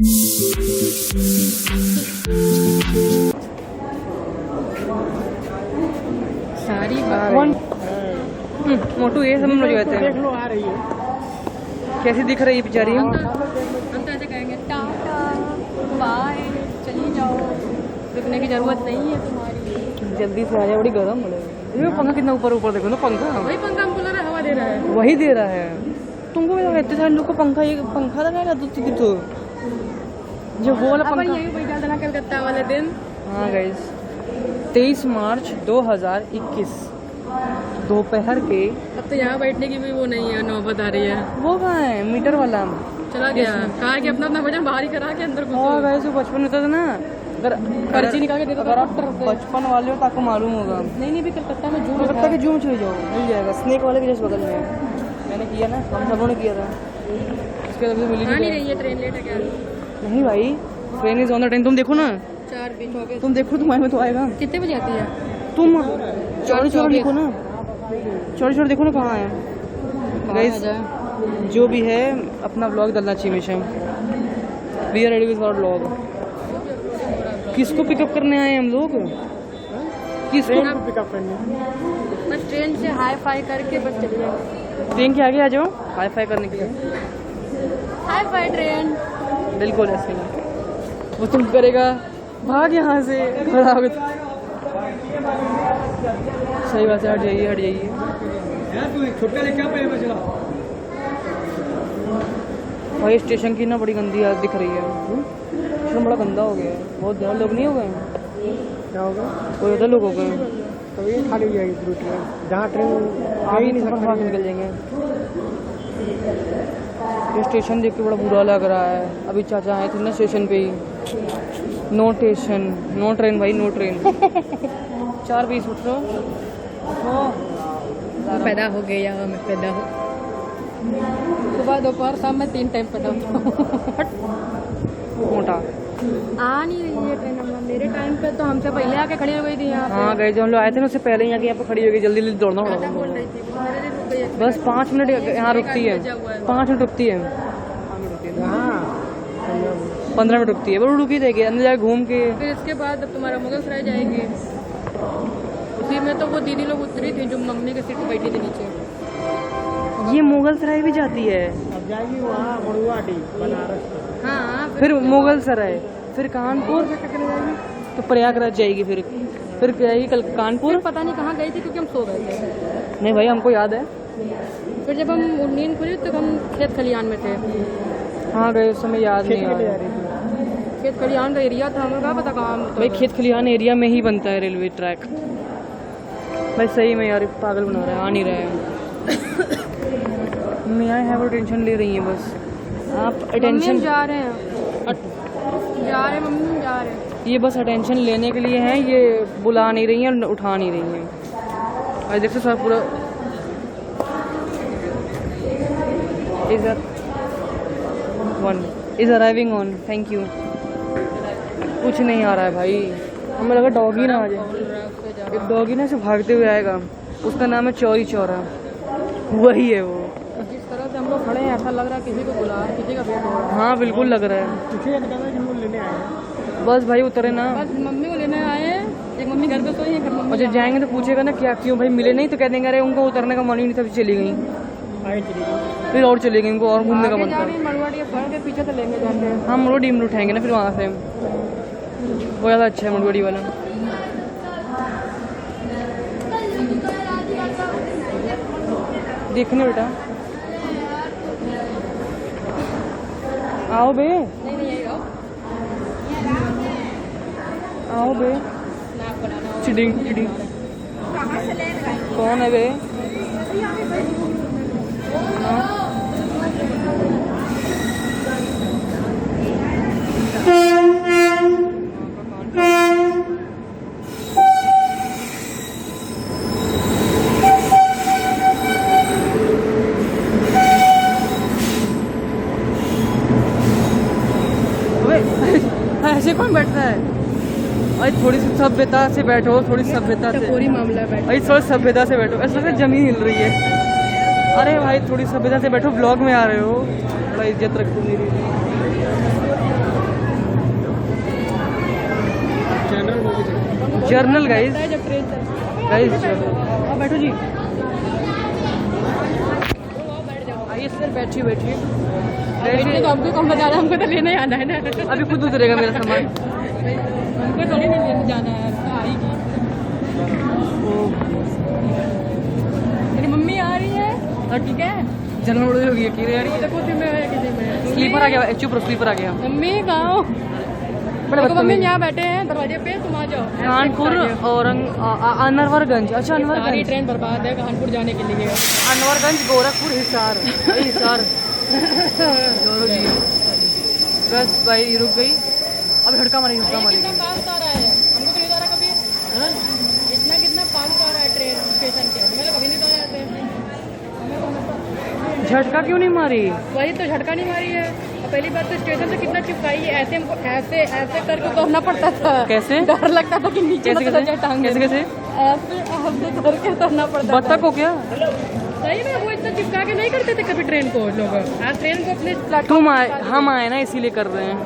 सारी मोटू ये सब लोग गए थे। देख लो आ रही है। कैसी दिख रही है बेचारी? हम तो ऐसे कहेंगे टाटा बाय, चली जाओ, रुकने की जरूरत नहीं है तुम्हारी। जल्दी से आ जाए, बड़ी गर्म हो रही है। पंखा कितना ऊपर ऊपर देखो ना, पंखा वही पंखा हमको लग रहा है हवा दे रहा है। वही दे रहा है तुमको। इतने सारे लोग को पंखा, ये पंखा लगाएगा तो जो वो वाला अपन पंखा। यही बैठा था ना कलकत्ता वाले दिन। हाँ गाइस, 23 मार्च 2021 दोपहर के। अब तो यहाँ बैठने की भी वो नहीं है, नौबत आ रही है। वो कहाँ है मीटर वाला? चला गया, कहा कि अपना अपना वजन बाहर ही करा के अंदर घुसो। हाँ गाइस, वो बचपन होता था ना, अगर पर्ची निकाल के देता था डॉक्टर से। बचपन वाले हो तो आपको मालूम होगा। नहीं भी कलकत्ता में जू कलकत्ता के जू में चले जाओ, मिल जाएगा। स्नेक वाले के जस्ट बगल में मैंने किया ना, हम सबों ने किया था। इसके तरफ से मिली नहीं रही है, ट्रेन लेट है क्या? नहीं भाई, train is on the time. तुम देखो ना, 4:20 हो गए। तुम देखो, तुम्हारे में तो आएगा। कितने बजे आती है? तुम चौड़ी चौड़ी देखो ना, चौड़ी चौड़ी देखो ना कहाँ है। गाइस जो भी है अपना व्लॉग डालना चाहिए हमेशा। We are ready with our vlog. किसको पिकअप करने आए हम लोग? किसको पिकअप करने? बस ट्रेन से हाई फाई करके बस चले जाओ। ट्रेन के आगे आ जाओ हाई फाई करने के लिए। हाई फाई ट्रेन बिल्कुल ऐसे ही वो तुम करेगा, भाग यहाँ से, खड़ा हो गया। सही बात है, हट जाइए हट जाइए। भाई स्टेशन की ना बड़ी गंदी हालत दिख रही है। स्टेशन बड़ा गंदा हो गया है। बहुत ज़्यादा लोग नहीं हो गए? क्या होगा? बहुत ज़्यादा लोग हो गए। तो ये खाली हो जाएगी पूरी ट्रेन, जहाँ ट्रेन आ ही नहीं सकता। निकल जाएंगे। ये स्टेशन देख के बड़ा बुरा लग रहा है। अभी चाचा आए थे ना स्टेशन पे ही, नो स्टेशन नो ट्रेन भाई, नो ट्रेन। 4:20 उठ लो। पैदा हो गया, मैं पैदा हो। सुबह दोपहर शाम में 3 टाइम पैदा हो। मोटा आ नहीं रही है ट्रेन। मेरे टाइम पे तो हमसे पहले आके खड़ी हो गई थी यहाँ पे। हाँ गए, जो हम लोग आए थे ना उससे पहले यहाँ पे खड़ी हो गई। जल्दी जल्दी दौड़ना पड़ा। बोल रही थी वो मेरे लिए रुक गई है। बस 5 मिनट यहाँ रुकती है, 5 मिनट रुकती है, 15 मिनट रुकती है। वो रुकी रहेगी, अंदर जाके घूम के। फिर इसके बाद अब तुम्हारा मुगल सराय जाएगी। उसी में तो वो दीदी लोग उतरी थी जो मम्मी के सीट पर बैठी थी नीचे। ये मुगल सराय भी जाती है। अब जाएगी वहाँ मड़ुआडी बनारस। हाँ फिर मुगल सराय, फिर कानपुर, तो प्रयागराज जाएगी। फिर जाएगी कल कानपुर। पता नहीं कहाँ गई थी क्योंकि हम सो गए थे। नहीं भाई हमको याद है। फिर जब हम नींद खुली तो हम खेत खलियान में थे। हाँ गए, उस समय याद नहीं आ रहा। खेत खलियान का एरिया था, हमें क्या पता कहाँ। भाई खेत खलिहान एरिया में ही बनता है रेलवे ट्रैक। भाई सही में यार पागल बना रहा है, आ नहीं रहा है। मैं है वो टेंशन ले रही है बस। आप अटेंशन जा रहे हैं, मम्मी जा रहे हैं। ये बस अटेंशन लेने के लिए है। ये बुला नहीं रही है और उठा नहीं रही है। और देखो सर पूरा is arriving on. Thank you. कुछ नहीं आ रहा है भाई, हमें लगा डॉगी ना आ जाए। एक डॉगी ना से भागते हुए आएगा, उसका नाम है चौरी चौरा। वही है वो। जिस तरह से हम लोग खड़े हैं ऐसा लग रहा है किसी को बुला, किसी का वेट हो रहा है। हाँ बिल्कुल लग रहा है। लेने आए बस भाई उतरे ना। बस मम्मी को लेने आए हैं। एक मम्मी घर पे सोई है, घर और जब जाएंगे तो पूछेगा ना क्या क्यों भाई मिले नहीं, तो कह देंगे अरे उनको उतरने का मन ही नहीं था, चली गई। फिर और चली गई, उनको और घूमने का मन था। मड़वाड़ी के पीछे तो लेंगे जाते हैं। हम मड़वाड़ी में उठाएंगे ना फिर वहाँ से। वो ज़्यादा अच्छा है मड़वाड़ी वाला। देखने बेटा, आओ बे, आओ बे। चिडिंग चिडिंग कौन है बे? ऐसे कौन बैठता है? भाई थोड़ी सी सभ्यता से बैठो, थोड़ी सभ्यता से। पूरी मामला बैठ भाई थोड़ी सभ्यता से बैठो। ऐसा लगता है जमीन हिल रही है। अरे भाई थोड़ी सभ्यता से बैठो, ब्लॉग में आ रहे हो, थोड़ा इज्जत रखो मेरी। जर्नल गाइस, जब ट्रेन चलती गाइस अब बैठो जी, बैठ जाओ। आइए सर, बैठिए बैठिए। बैठने तो हमको कम बता रहा, हमको तो लेने आना है ना। अभी खुद उतरेगा मेरा सामान। हमको थोड़ी नहीं लेने जाना है, आएगी। मेरी मम्मी आ रही है, और ठीक है जनरल उड़ी होगी कि यार, देखो किसी में है, किसी में। स्लीपर आ गया, चुप रहो, स्लीपर आ गया। मम्मी कहाँ हो? बड़े देखो मम्मी बदतमीज। यहाँ बैठे हैं दरवाजे पे, तुम आ जाओ। कानपुर अनवरगंज, अच्छा सारी अनवरगंज, ट्रेन बर्बाद है कानपुर जाने के लिए। अनवरगंज, गोरखपुर, हिसार, हिसार। जोरो जी, बस भाई रुक गई, अब झटका मारेगी, झटका कितना मारेगी। फास्ट आ रहा है, हमको तो नहीं आ रहा कभी। कितना फास्ट आ रहा है ट्रेन स्टेशन के, हमें तो कभी नहीं आ रहा है। झटका क्यों नहीं मारी? वही तो झटका नहीं मारी है। और पहली बात तो स्टेशन से कितना चिपकाई है, ऐसे हमको ऐसे ऐसे करके उतरना पड़ता था। कैसे? डर लगता था कि नीचे कैसे मत कैसे जाए टांग। कैसे कैसे? ऐसे ऐसे करके उतरना पड़ता था। बत्तख हो क्या? सही में वो इतना चिपका के नहीं करते थे कभी ट्रेन को लोग। आज ट्रेन को अपने प्लेटफॉर्म तुम आए, हम आए ना इसीलिए कर रहे हैं।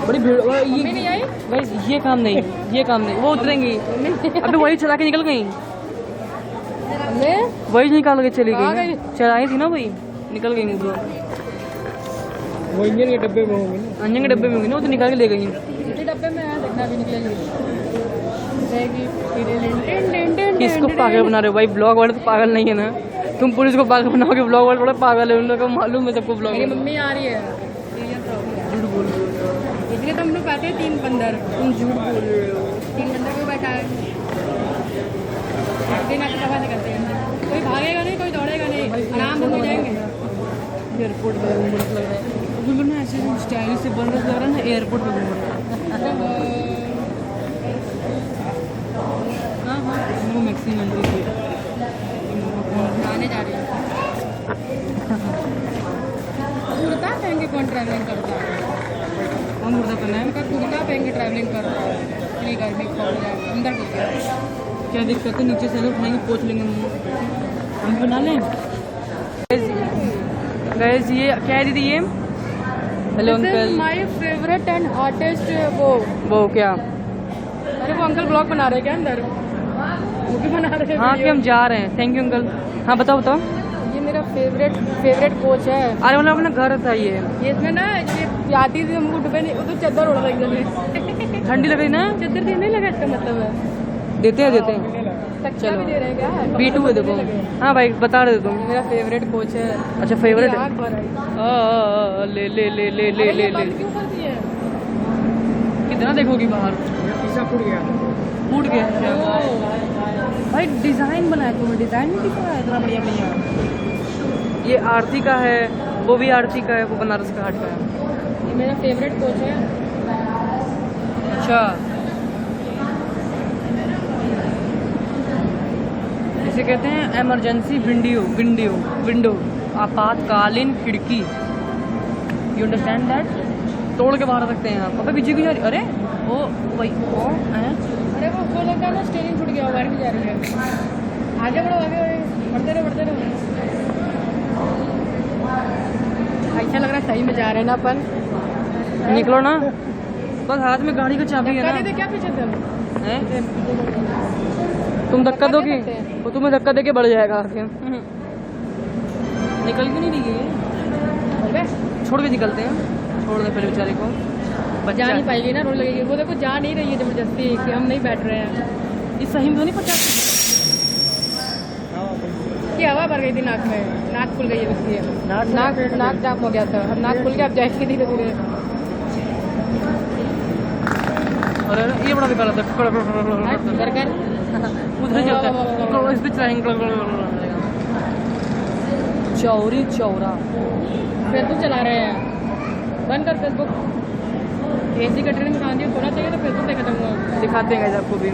बड़ी भीड़, मम्मी ये नहीं आई। गाइस ये काम नहीं, ये काम नहीं, वो उतरेंगी। अभी वही चला के निकल गई, हमने वही निकाल के चली कहाँ गई, गई? चलाई थी ना वही, निकल गई मुझे। वो इंजन के डब्बे में होंगे ना। अंजन के डब्बे में होगी ना, वो तो निकाल के ले गई। इसी डब्बे में है, देखना भी निकलेगी। जाएगी। किसको पागल बना रहे हो भाई? ब्लॉग वाले तो पागल नहीं है ना, तुम पुलिस को पागल बनाओगे, ब्लॉग वाले बड़ा पागल है, उन लोगों को मालूम है सबको ब्लॉग। मेरी मम्मी आ रही है, झूठ बोल रहे हो, इसलिए तो हम लोग बैठे हैं 3 बंदर। तुम झूठ बोल रहे हो। 3 बंदर को बैठा है, दिन आके दवा से करते हैं। कोई भागेगा नहीं, कोई दौड़ेगा नहीं, आराम से हो जाएंगे। एयरपोर्ट पे घूम रहा लग रहा है, बिल्कुल ना ऐसे स्टाइलिश से बन रहा लग रहा है ना, एयरपोर्ट पे घूम रहा है। हाँ हाँ, वो मैक्सिमम एंट्री थी, आने जा रही है। कुर्ता पहन के कौन ट्रैवलिंग करता है? कौन कुर्ता पहना है? उनका कुर्ता पहन के ट्रैवलिंग करता है, इतनी गर्मी खोल जाए अंदर घुसे। क्या दिक्कत है? नीचे से लोग उठाएंगे, पोछ लेंगे मुँह, हम भी बना लें। गैस ये क्या है दीदी ये? Hello uncle. My favourite and hottest वो क्या? अरे वो अंकल ब्लॉग बना रहे हैं क्या अंदर? वो भी बना रहे हैं हाँ कि video। हम जा रहे हैं, थैंक यू अंकल। हाँ बताओ बताओ। ये मेरा फेवरेट कोच है। अरे मतलब अपना घर था ये, इसमें ना ये आती थी हमको डूबे नहीं, वो तो चादर उड़ रही है। ठंडी लग रही ना? चादर देने लगा, इसका मतलब है देते हैं देते हैं। कच्चा चलो। भी दे रहे हैं क्या? B2 है देखो। हाँ भाई बता रहे थे तुम। मेरा फेवरेट कोच है। अच्छा फेवरेट है। आग भर आई। ले ले ले ले ले अरे ले ये ले बंद क्यों कर दिए? कितना देखोगी बाहर? शीशा फूट गया। फूट गया ओ, भाई। डिजाइन बनाया तुम्हें, डिजाइन नहीं दिख रहा है इतना बढ़िया बढ़िया। ये आरती का है, वो भी आरती का है, वो बनारस का हाट का है। ये मेरा फेवरेट कोच है। अच्छा, इसे कहते हैं इमरजेंसी विंडो, आपातकालीन खिड़की। You understand that? तोड़ के बाहर रखते हैं आप। अबे पीछे की जा रही, अरे ओ भाई ओ हैं? अरे वो लगा ना स्टेरिंग छूट गया, वाइट भी जा रही है। आगे बढ़ो, आगे बढ़ते रहो। ऐसा लग रहा है सही में जा रहे हैं ना अपन। निकलो ना, बस हाथ में गाड़ी का चाबी है धक्का ना। दे दे क्या पीछे से हम? हैं? तुम धक्का दोगे, दे सकते हैं। वो तुम्हें धक्का देके बढ़ जाएगा आगे। निकल क्यों नहीं रही है? अबे, छोड़ के निकलते हैं, छोड़ दे पहले बेचारे को। जा नहीं पाएगी ना, रोड लगेगी। वो देखो जा नहीं रही है जबरदस्ती कि हम नहीं बैठ रहे हैं। इस सही में तो नहीं पचास। कि हवा भर गई थी नाक में, नाक खुल गई है उसकी। नाक जाम हो गया था, अब नाक खुल गया, अब जाएगी धीरे धीरे। अरे ये बड़ा बेकार था। कर उधर चलता है, इस पे चलाएंगे। चौरी चौरा। फेसबुक चला रहे हैं, बंद कर फेसबुक। एसी का ट्रेन में खाने होना चाहिए तो फेसबुक देखा जाऊँगा। दिखाते हैं आपको भी,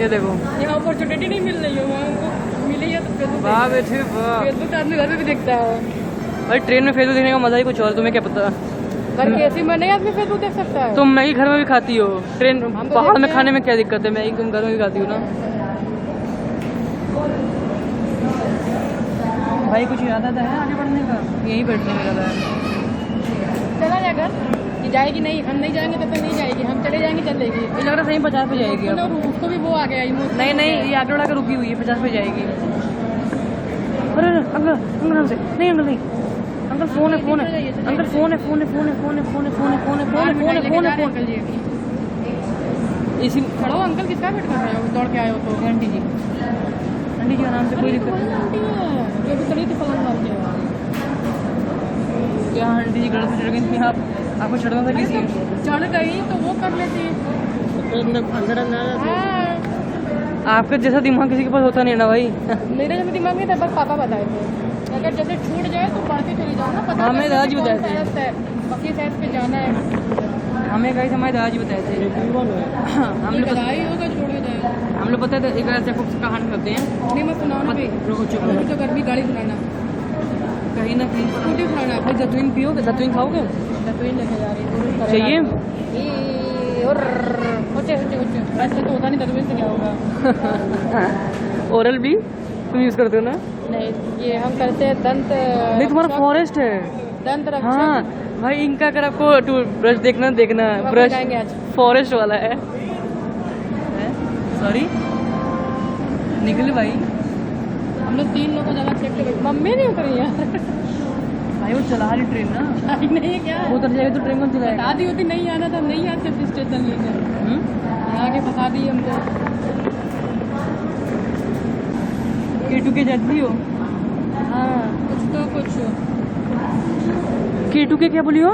ये देखो। यहाँ अपॉर्चुनिटी नहीं मिल रही है, वहाँ हमको मिली है तो फेसबुक। वाह बेटे वाह। फेसबुक तो आदमी घर में भी देखता है। भाई ट्रेन में फेसबुक देखने का मजा ही कुछ और, तुम्हें क्या पता? घर के एसी में नहीं आदमी फेसबुक देख सकता है। तुम मैगी घर में भी खाती हो, ट्रेन तो पहाड़ में देखते खाने में क्या दिक्कत है? मैगी तुम घर में भी खाती हो ना। भाई कुछ इरादा है आगे बढ़ने का? यहीं बैठने का इरादा है। चला जा घर, जाएगी नहीं, हम नहीं जाएंगे तब तक नहीं जाएगी, हम चले जाएंगे चलेगी। मुझे लग रहा है सही 50 पे जाएगी अब। और उसको भी वो आ गया इमोशन। नहीं नहीं, ये आगे बढ़ा कर रुकी हुई है, 50 पे जाएगी। अरे अरे, अंकल अंकल हमसे नहीं, अंकल नहीं, अंकल फोन है, फोन है अंकल, फोन है, फोन है, फोन है, फोन है, फोन है, फोन है, फोन है, फोन है, फोन है, फोन है, फोन अंकल जी इसी खड़ो, अंकल किसका वेट कर रहे हो, दौड़ के आए हो तो? आंटी जी, आंटी जी आराम से, कोई दिक्कत नहीं। आंटी है जो भी खड़ी थी पलंग मार के। क्या आंटी जी गलत पे चढ़ गई थी आप? आपको चढ़ना था किसी? चढ़ गई तो वो कर लेती। अंदर अंदर हाँ, आपका जैसा दिमाग किसी के पास होता नहीं है ना भाई। मेरे जब दिमाग में था, बस पापा बताए थे अगर जैसे छूट जाए तो पढ़ती चली जाओ ना, पता हमें दादाजी बताए थे। बाकी साइड पे जाना है, हमें कहीं हमारे दादाजी बताए थे। हम लोग गदाई होगा छोड़ जाए। हम लोग पता है एक ऐसे कहानी करते हैं। नहीं मैं सुनाओ ना भाई, रुको चुप मुझे तो गर्मी गाड़ी सुनाना, कहीं ना कहीं स्कूटी सुनाना। भाई जतुइन पियोगे? जतुइन खाओगे? दतुई लेके जा रही चाहिए? ऐसे तो होता नहीं, दतुई से क्या होगा? ओरल भी तुम यूज करते हो ना? नहीं, ये हम करते हैं दंत। नहीं तुम्हारा फॉरेस्ट है। दंत रक्षक। हाँ भाई, इनका अगर आपको टूथ ब्रश देखना हम ब्रश लगाएंगे आज। फॉरेस्ट वाला है। सॉरी निकले भाई, हम लोग 3 लोग को ज्यादा चेक कर, मम्मी नहीं उतरी यार। भाई वो चला रही ट्रेन ना, नहीं क्या वो उतर जाएगी तो ट्रेन कौन चलाएगा? बता दी होती, नहीं आना था, नहीं आते थे स्टेशन लेकर, आगे फंसा दी हमको। K2 के जाती हो? हाँ कुछ तो कुछ K2 के क्या बोली हो?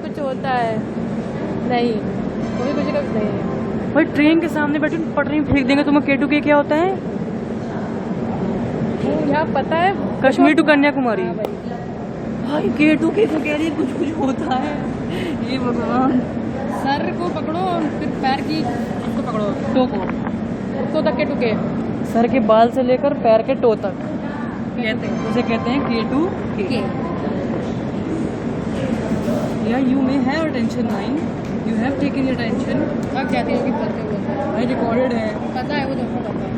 कुछ होता है, नहीं कोई कुछ का नहीं है। भाई ट्रेन के सामने बैठे पटरी में फेंक देंगे तुम्हें। K2 के क्या होता है? यहाँ पता है, कश्मीर टू कन्याकुमारी। हाँ भाई। भाई K2 के कह रही है कुछ कुछ होता है, ये भगवान। सर को पकड़ो और फिर पैर की उसको पकड़ो, टो को, तो तक के टुके। सर के बाल से लेकर पैर के टो तक कहते हैं, उसे कहते हैं K2 के। Yeah, you may have attention mind. You have taken your attention. अब कहती हो कि बोलते हुए भाई रिकॉर्डेड है। पता है, वो तो पता है।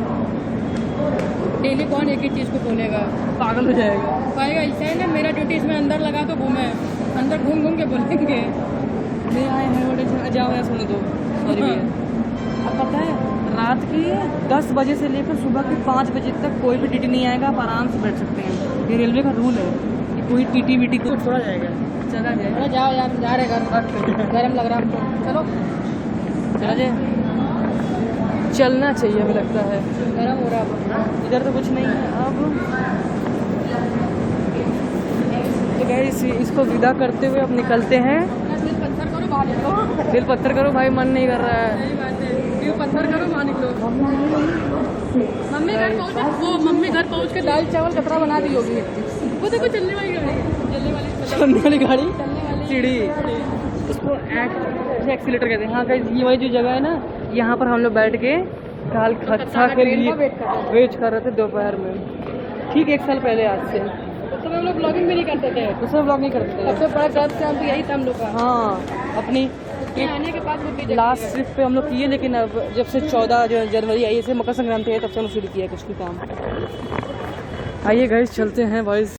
डेली कौन एक ही चीज़ को बोलेगा, पागल हो जाएगा। पाएगा। ऐसा है ना, मेरा ड्यूटी इसमें अंदर लगा तो घूमे, अंदर घूम घूम के बोलेंगे। नहीं आए हैं attention, जाओ यहाँ सुनो दो। सॉरी भैया। अब पता है रात के 10 बजे से लेकर सुबह के 5 बजे तक कोई भी टीटी नहीं आएगा, आप आराम से बैठ सकते हैं। ये रेलवे का रूल है कि कोई टीटी वीटी को थोड़ा जाएगा। चला जाए। अरे जाओ यार, जा रहे घर, गर्म लग रहा है हमको, चलो चला जाए, चलना चाहिए हमें लगता है। गर्म हो रहा है अब। इधर तो कुछ नहीं है अब। तो गाइस इसको विदा करते हुए अब निकलते हैं। दिल पत्थर करो, बाहर निकलो। दिल पत्थर करो भाई, मन नहीं कर रहा है। सही बात है, दिल पत्थर करो, बाहर निकलो। मम्मी घर पहुँच, वो मम्मी घर पहुँच के दाल चावल कपड़ा बना दी होगी। वो देखो चलने वाली गाड़ी, चलने वाली गाड़ी, चलने वाली सीढ़ी, उसको एक्सीलेटर कहते हैं। हाँ गाइस, ये वही जो जगह है ना, यहाँ पर हम लोग बैठ के काल खच्चा के लिए वेट कर रहे थे दोपहर में, ठीक 1 साल पहले आज से। उस समय हम लोग ब्लॉगिंग भी नहीं करते थे, उसमें ब्लॉग नहीं करते थे। सबसे बड़ा गर्व काम तो यही था हम लोग का। हाँ अपनी यहाँ आने के बाद वो भी लास्ट ट्रिप पे हम लोग किए, लेकिन अब जब से 14 जनवरी आई से मकर संक्रांति है, तब से हम शुरू किया कुछ भी काम। आइए गाइस चलते हैं बॉयज।